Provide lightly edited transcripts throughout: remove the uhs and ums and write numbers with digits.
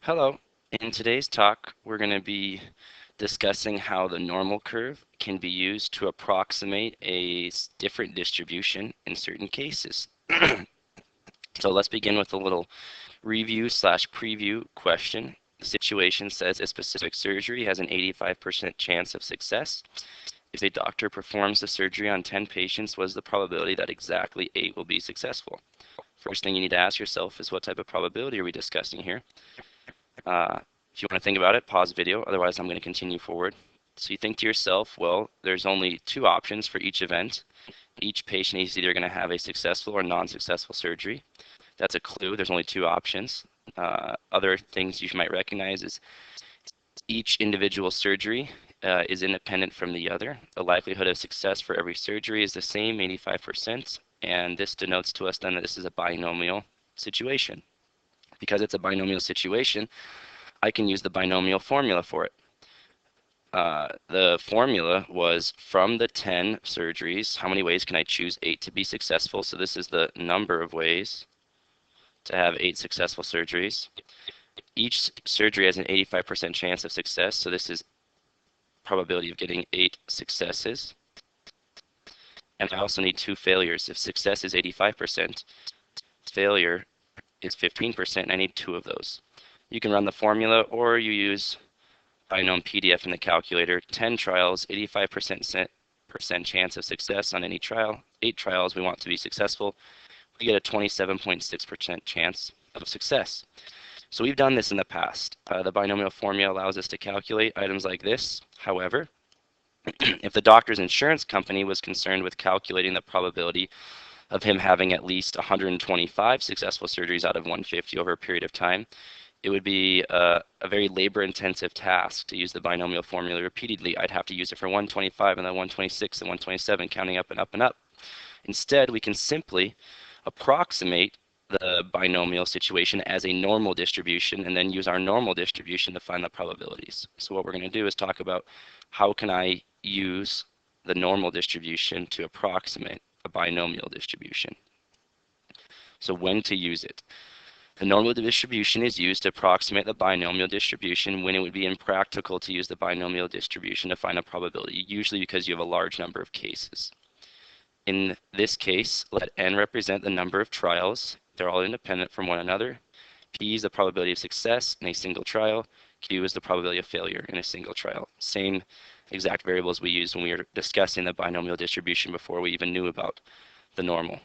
Hello. In today's talk, we're going to be discussing how the normal curve can be used to approximate a different distribution in certain cases. So let's begin with a little review/preview question. The situation says a specific surgery has an 85% chance of success. If a doctor performs the surgery on 10 patients, what is the probability that exactly 8 will be successful? First thing you need to ask yourself is what type of probability are we discussing here? If you want to think about it, pause the video. Otherwise, I'm going to continue forward. So you think to yourself, well, there's only two options for each event. Each patient is either going to have a successful or non-successful surgery. That's a clue. There's only two options. Other things you might recognize is each individual surgery is independent from the other. The likelihood of success for every surgery is the same, 85%. And this denotes to us then that this is a binomial situation. Because it's a binomial situation, I can use the binomial formula for it. The formula was from the 10 surgeries, how many ways can I choose 8 to be successful? So this is the number of ways to have 8 successful surgeries. Each surgery has an 85% chance of success, so this is probability of getting 8 successes. And I also need 2 failures. If success is 85%, failure is 15%, and I need 2 of those. You can run the formula, or you use binom PDF in the calculator. 10 trials, 85% chance of success on any trial. 8 trials we want to be successful. We get a 27.6% chance of success. So we've done this in the past. The binomial formula allows us to calculate items like this. However, if the doctor's insurance company was concerned with calculating the probability of him having at least 125 successful surgeries out of 150 over a period of time, it would be a very labor-intensive task to use the binomial formula repeatedly. I'd have to use it for 125 and then 126 and 127, counting up and up and up. Instead, we can simply approximate the binomial situation as a normal distribution and then use our normal distribution to find the probabilities. So what we're going to do is talk about how can I use the normal distribution to approximate a binomial distribution. So when to use it. The normal distribution is used to approximate the binomial distribution when it would be impractical to use the binomial distribution to find a probability, usually because you have a large number of cases. In this case, let n represent the number of trials. They're all independent from one another. P is the probability of success in a single trial. Q is the probability of failure in a single trial. Same exact variables we used when we were discussing the binomial distribution before we even knew about the normal.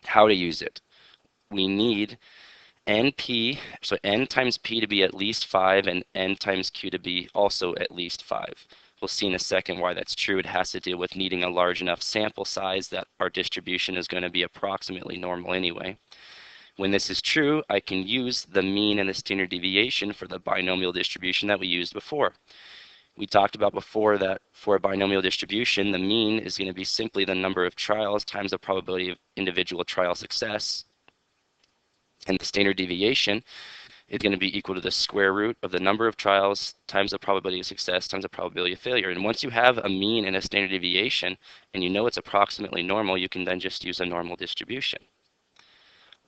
How to use it. We need NP, so n times p to be at least 5 and n times q to be also at least 5. We'll see in a second why that's true. It has to deal with needing a large enough sample size that our distribution is going to be approximately normal anyway. When this is true, I can use the mean and the standard deviation for the binomial distribution that we used before. We talked about before that for a binomial distribution, the mean is going to be simply the number of trials times the probability of individual trial success. And the standard deviation is going to be equal to the square root of the number of trials times the probability of success times the probability of failure. And once you have a mean and a standard deviation, and you know it's approximately normal, you can then just use a normal distribution.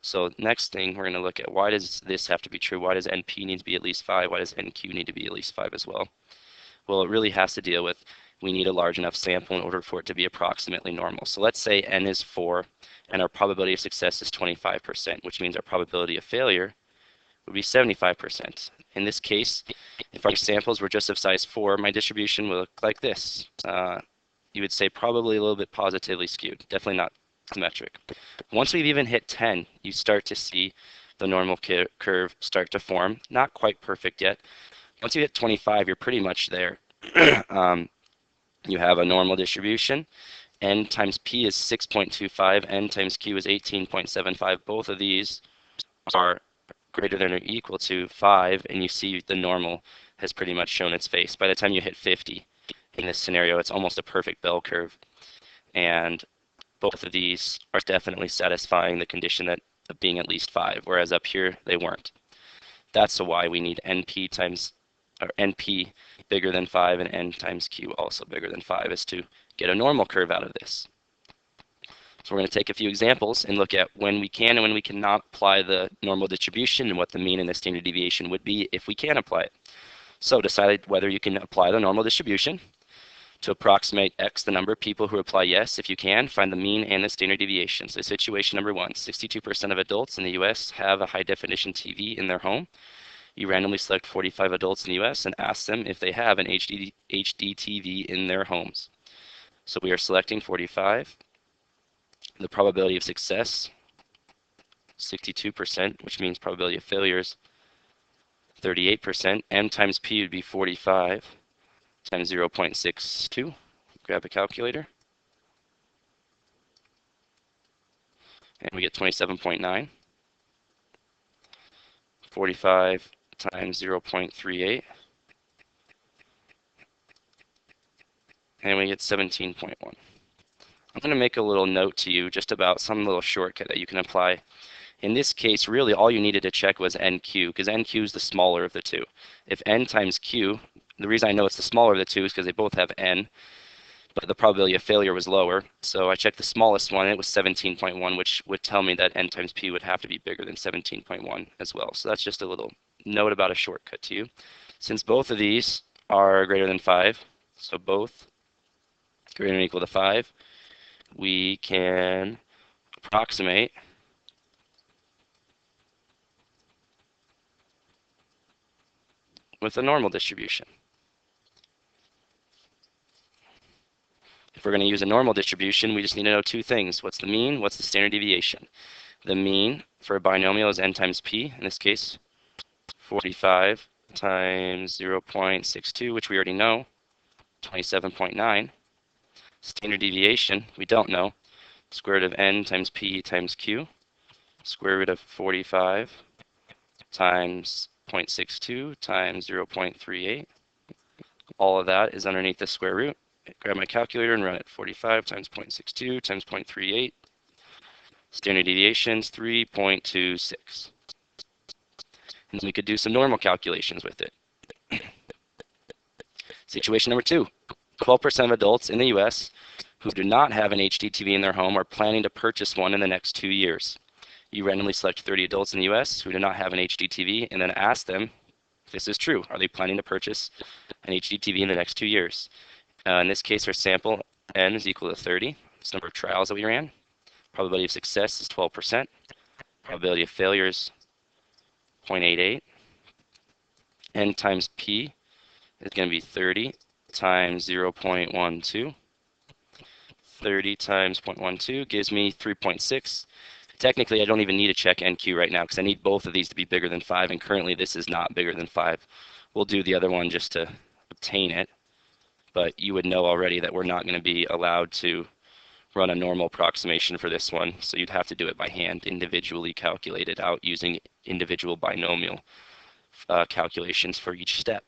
So next thing, we're going to look at why does this have to be true? Why does NP need to be at least 5? Why does NQ need to be at least 5 as well? Well, it really has to deal with we need a large enough sample in order for it to be approximately normal. So let's say n is 4 and our probability of success is 25%, which means our probability of failure would be 75%. In this case, if our samples were just of size 4, my distribution would look like this. You would say probably a little bit positively skewed, definitely not symmetric. Once we've even hit 10, you start to see the normal curve start to form. Not quite perfect yet. Once you hit 25, you're pretty much there. You have a normal distribution. N times P is 6.25, N times Q is 18.75. Both of these are greater than or equal to 5, and you see the normal has pretty much shown its face. By the time you hit 50, in this scenario, it's almost a perfect bell curve. And both of these are definitely satisfying the condition that of being at least 5, whereas up here, they weren't. That's why we need NP times, or NP bigger than 5 and N times Q also bigger than 5 is to get a normal curve out of this. So we're going to take a few examples and look at when we can and when we cannot apply the normal distribution and what the mean and the standard deviation would be if we can apply it. So decide whether you can apply the normal distribution. To approximate X, the number of people who reply yes, if you can, find the mean and the standard deviation. So situation number one, 62% of adults in the US have a high definition TV in their home. You randomly select 45 adults in the US and ask them if they have an HD TV in their homes. So we are selecting 45. The probability of success, 62%, which means probability of failure is 38%. M times P would be 45 times 0.62. Grab a calculator. And we get 27.9. 45 times 0.38. And we get 17.1. I'm going to make a little note to you just about some little shortcut that you can apply. In this case, really all you needed to check was NQ, because NQ is the smaller of the two. If N times Q, the reason I know it's the smaller of the two is because they both have N, but the probability of failure was lower. So I checked the smallest one, and it was 17.1, which would tell me that N times P would have to be bigger than 17.1 as well. So that's just a little note about a shortcut to you. Since both of these are greater than 5, so both greater than or equal to 5, we can approximate with a normal distribution. If we're going to use a normal distribution, we just need to know two things. What's the mean? What's the standard deviation? The mean for a binomial is n times p. In this case, 45 times 0.62, which we already know, 27.9. Standard deviation, we don't know. Square root of n times p times q. Square root of 45 times 0.62 times 0.38. All of that is underneath the square root. Grab my calculator and run it. 45 times 0.62 times 0.38. Standard deviation is 3.26. And then we could do some normal calculations with it. Situation number two, 12% of adults in the US who do not have an HDTV in their home are planning to purchase one in the next 2 years. You randomly select 30 adults in the US who do not have an HDTV and then ask them if this is true. Are they planning to purchase an HDTV in the next 2 years? In this case, our sample N is equal to 30. It's the number of trials that we ran. Probability of success is 12%. Probability of failure is 0.88. N times P is going to be 30 times 0.12. 30 times 0.12 gives me 3.6. Technically, I don't even need to check NQ right now because I need both of these to be bigger than 5, and currently this is not bigger than 5. We'll do the other one just to obtain it, but you would know already that we're not going to be allowed to run a normal approximation for this one, so you'd have to do it by hand, individually calculate it out using individual binomial calculations for each step.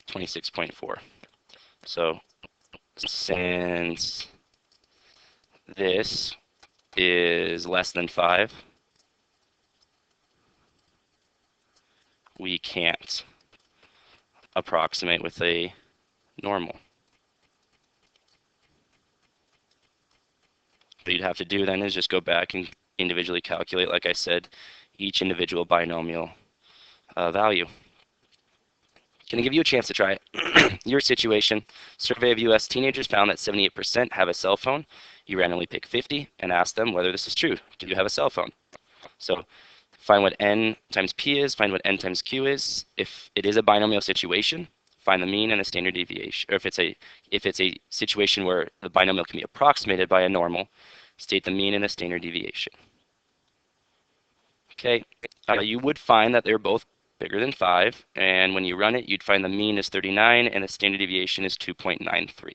26.4. So since this is less than 5, we can't approximate with a normal. What you'd have to do then is just go back and individually calculate, like I said, each individual binomial value. Can I give you a chance to try it? Your situation, survey of US teenagers found that 78% have a cell phone. You randomly pick 50 and ask them whether this is true. Do you have a cell phone? So find what n times p is, find what n times q is. If it is a binomial situation, find the mean and the standard deviation. Or if it's a situation where the binomial can be approximated by a normal, state the mean and the standard deviation. Okay, you would find that they're both bigger than 5, and when you run it, you'd find the mean is 39 and the standard deviation is 2.93.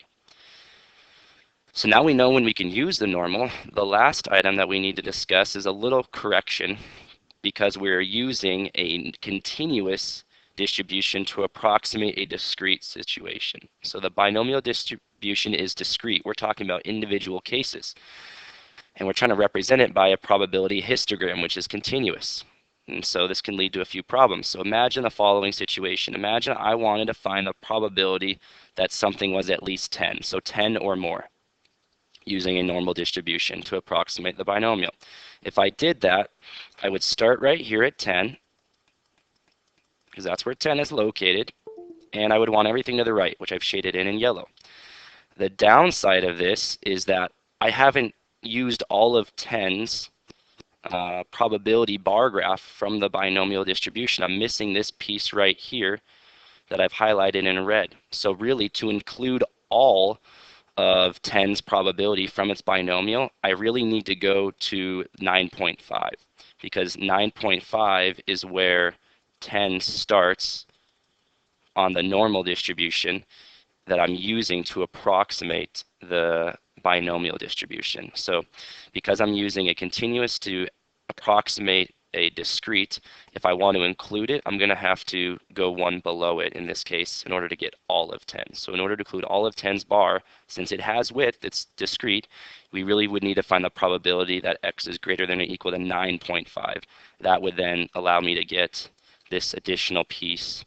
So now we know when we can use the normal. The last item that we need to discuss is a little correction because we're using a continuous distribution to approximate a discrete situation. So the binomial distribution is discrete. We're talking about individual cases. And we're trying to represent it by a probability histogram, which is continuous. And so this can lead to a few problems. So imagine the following situation. Imagine I wanted to find the probability that something was at least 10, so 10 or more, using a normal distribution to approximate the binomial. If I did that, I would start right here at 10, because that's where 10 is located, and I would want everything to the right, which I've shaded in yellow. The downside of this is that I haven't used all of 10's probability bar graph from the binomial distribution. I'm missing this piece right here that I've highlighted in red. So really, to include all of 10's probability from its binomial, I really need to go to 9.5, because 9.5 is where 10 starts on the normal distribution that I'm using to approximate the binomial distribution. So because I'm using a continuous to approximate a discrete, if I want to include it, I'm going to have to go one below it in this case in order to get all of 10. So in order to include all of 10's bar, since it has width, it's discrete, we really would need to find the probability that x is greater than or equal to 9.5. That would then allow me to get this additional piece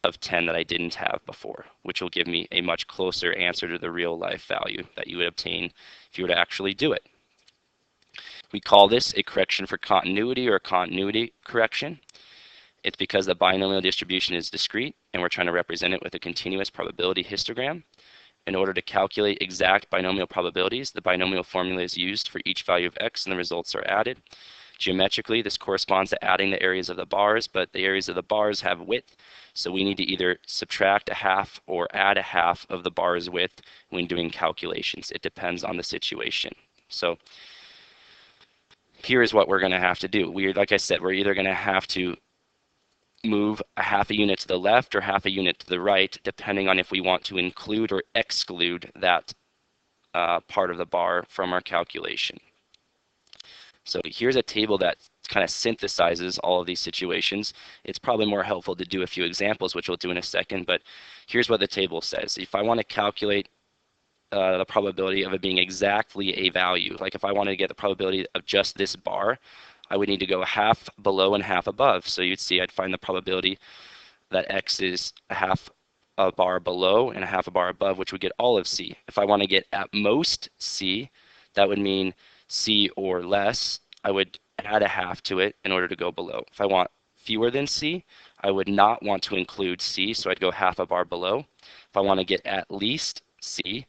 of 10 that I didn't have before, which will give me a much closer answer to the real life value that you would obtain if you were to actually do it. We call this a correction for continuity or a continuity correction. It's because the binomial distribution is discrete and we're trying to represent it with a continuous probability histogram. In order to calculate exact binomial probabilities, the binomial formula is used for each value of x and the results are added. Geometrically, this corresponds to adding the areas of the bars, but the areas of the bars have width, so we need to either subtract a half or add a half of the bar's width when doing calculations. It depends on the situation. So here is what we're going to have to do. Like I said, we're either going to have to move a half a unit to the left or half a unit to the right, depending on if we want to include or exclude that part of the bar from our calculation. So here's a table that kind of synthesizes all of these situations. It's probably more helpful to do a few examples, which we'll do in a second, but here's what the table says. If I want to calculate the probability of it being exactly a value, like if I wanted to get the probability of just this bar, I would need to go half below and half above. So you'd see I'd find the probability that x is a half a bar below and a half a bar above, which would get all of C. If I want to get at most C, that would mean C or less. I would add a half to it in order to go below. If I want fewer than C, I would not want to include C, so I'd go half a bar below. If I want to get at least C,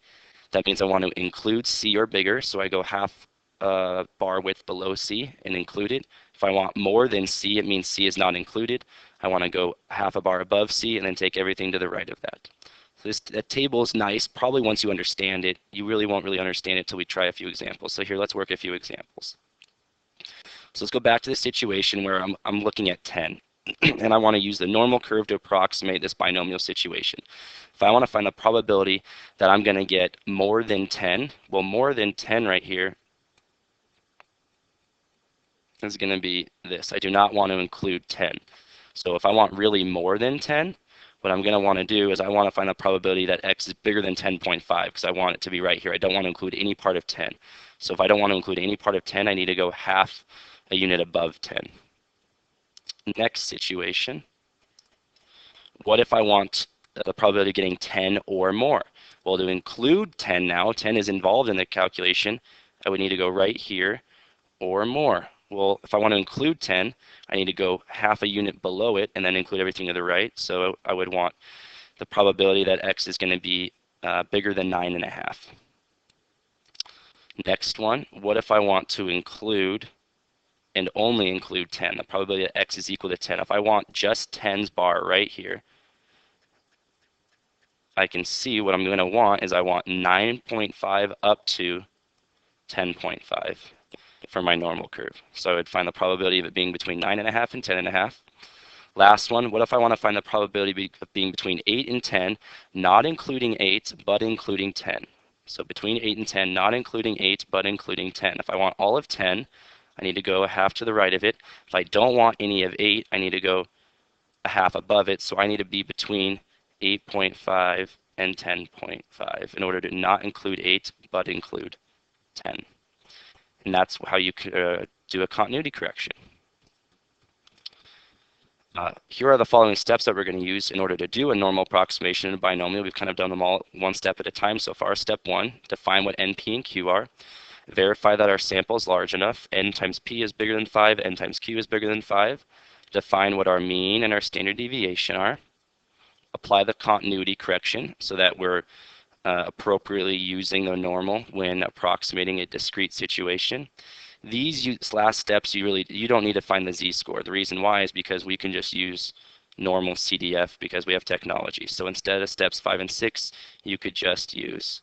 that means I want to include C or bigger, so I go half bar width below C and include it. If I want more than C, it means C is not included. I want to go half a bar above C and then take everything to the right of that. So that table is nice. Probably once you understand it, you really won't really understand it until we try a few examples. So here, let's work a few examples. So let's go back to the situation where I'm looking at 10, and I want to use the normal curve to approximate this binomial situation. If I want to find the probability that I'm going to get more than 10, well, more than 10 right here is going to be this. I do not want to include 10. So if I want really more than 10, what I'm going to want to do is I want to find the probability that x is bigger than 10.5 because I want it to be right here. I don't want to include any part of 10. So if I don't want to include any part of 10, I need to go half a unit above 10. Next situation, what if I want the probability of getting 10 or more? Well, to include 10 now, 10 is involved in the calculation, I would need to go right here or more. Well, if I want to include 10, I need to go half a unit below it and then include everything to the right. So I would want the probability that x is going to be bigger than 9.5. Next one, what if I want to include and only include 10? The probability that x is equal to 10. If I want just 10's bar right here, I can see what I'm going to want is I want 9.5 up to 10.5 for my normal curve. So I would find the probability of it being between 9.5 and 10.5. Last one, what if I want to find the probability of being between 8 and 10, not including 8, but including 10? So between 8 and 10, not including 8, but including 10. If I want all of 10, I need to go a half to the right of it. If I don't want any of 8, I need to go a half above it. So I need to be between 8.5 and 10.5 in order to not include 8, but include 10. And that's how you do a continuity correction. Here are the following steps that we're going to use in order to do a normal approximation in a binomial. We've kind of done them all one step at a time so far. Step 1, define what n, p, and q are. Verify that our sample is large enough. N times p is bigger than 5, n times q is bigger than 5. Define what our mean and our standard deviation are. Apply the continuity correction so that we're appropriately using the normal when approximating a discrete situation. These last steps, you don't need to find the z-score. The reason why is because we can just use normal CDF because we have technology. So instead of steps 5 and 6, you could just use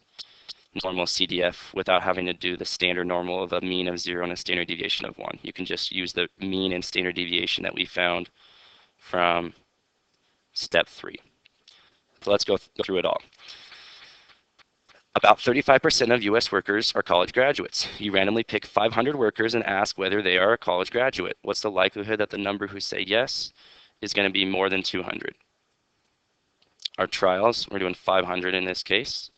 normal CDF without having to do the standard normal of a mean of 0 and a standard deviation of 1. You can just use the mean and standard deviation that we found from step 3. So let's go through it all. About 35% of U.S. workers are college graduates. You randomly pick 500 workers and ask whether they are a college graduate. What's the likelihood that the number who say yes is going to be more than 200? Our trials, we're doing 500 in this case.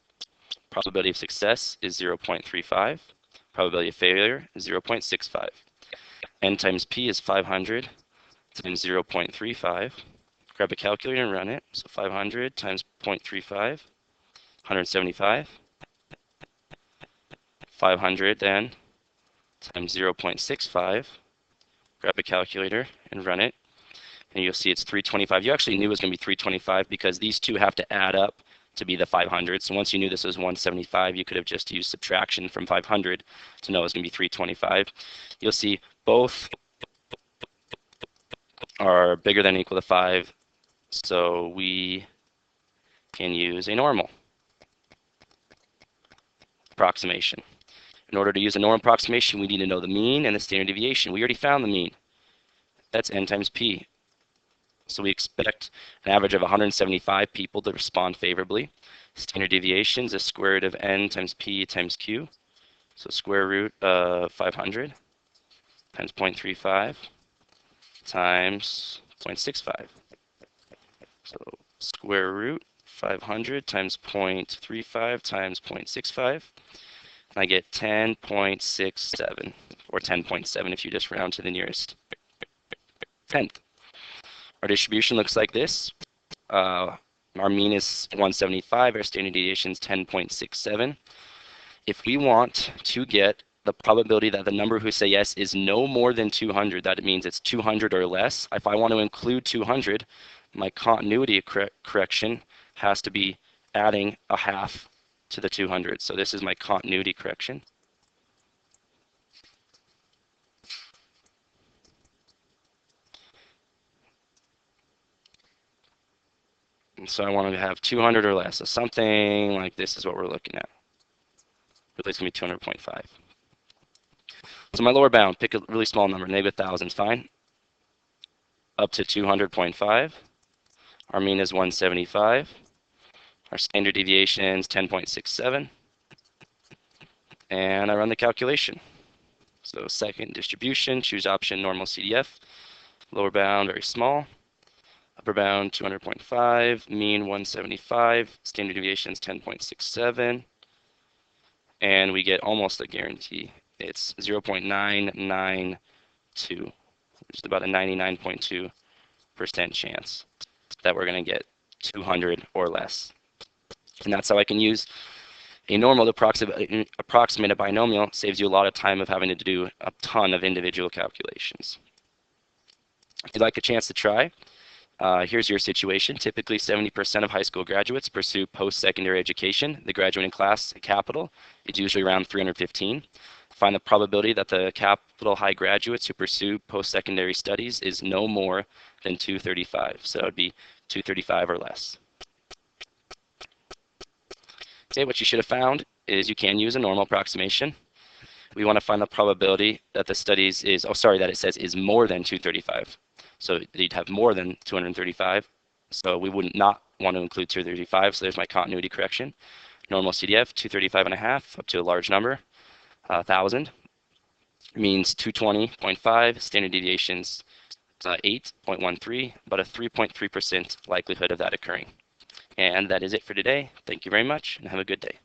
Probability of success is 0.35. Probability of failure is 0.65. N times P is 500 times 0.35. Grab a calculator and run it. So 500 times 0.35, 175. 500 then times 0.65. Grab a calculator and run it. And you'll see it's 325. You actually knew it was going to be 325 because these two have to add up to be the 500. So once you knew this was 175, you could have just used subtraction from 500 to know it was going to be 325. You'll see both are bigger than or equal to 5, so we can use a normal approximation. In order to use a normal approximation, we need to know the mean and the standard deviation. We already found the mean. That's n times p. So we expect an average of 175 people to respond favorably. Standard deviation is the square root of n times p times q. So square root of 500 times 0.35 times 0.65. So square root 500 times 0.35 times 0.65. And I get 10.67, or 10.7 if you just round to the nearest tenth. Our distribution looks like this. Our mean is 175, our standard deviation is 10.67. If we want to get the probability that the number who say yes is no more than 200, that means it's 200 or less. If I want to include 200, my continuity correction has to be adding a half to the 200. So this is my continuity correction. And so I want to have 200 or less. So something like this is what we're looking at. Really, it's going to be 200.5. So my lower bound, pick a really small number, negative 1,000 is fine. Up to 200.5. Our mean is 175. Our standard deviation is 10.67. And I run the calculation. So second distribution, choose option normal CDF. Lower bound, very small. Upper bound, 200.5. Mean, 175. Standard deviation is 10.67. And we get almost a guarantee. It's 0.992, which is about a 99.2% chance that we're going to get 200 or less. And that's how I can use a normal to approximate a binomial. Saves you a lot of time of having to do a ton of individual calculations. If you'd like a chance to try, here's your situation. Typically, 70% of high school graduates pursue post-secondary education. The graduating class at Capital is usually around 315. Find the probability that the Capital High graduates who pursue post-secondary studies is no more than 235. So it would be 235 or less. Okay, what you should have found is you can use a normal approximation. We want to find the probability that the studies is, that it says is more than 235. So you'd have more than 235. So we wouldn't not want to include 235. So there's my continuity correction. Normal CDF, 235.5 up to a large number, 1,000. Means 220.5. Standard deviations 8.13, about a 3.3% likelihood of that occurring. And that is it for today. Thank you very much and have a good day.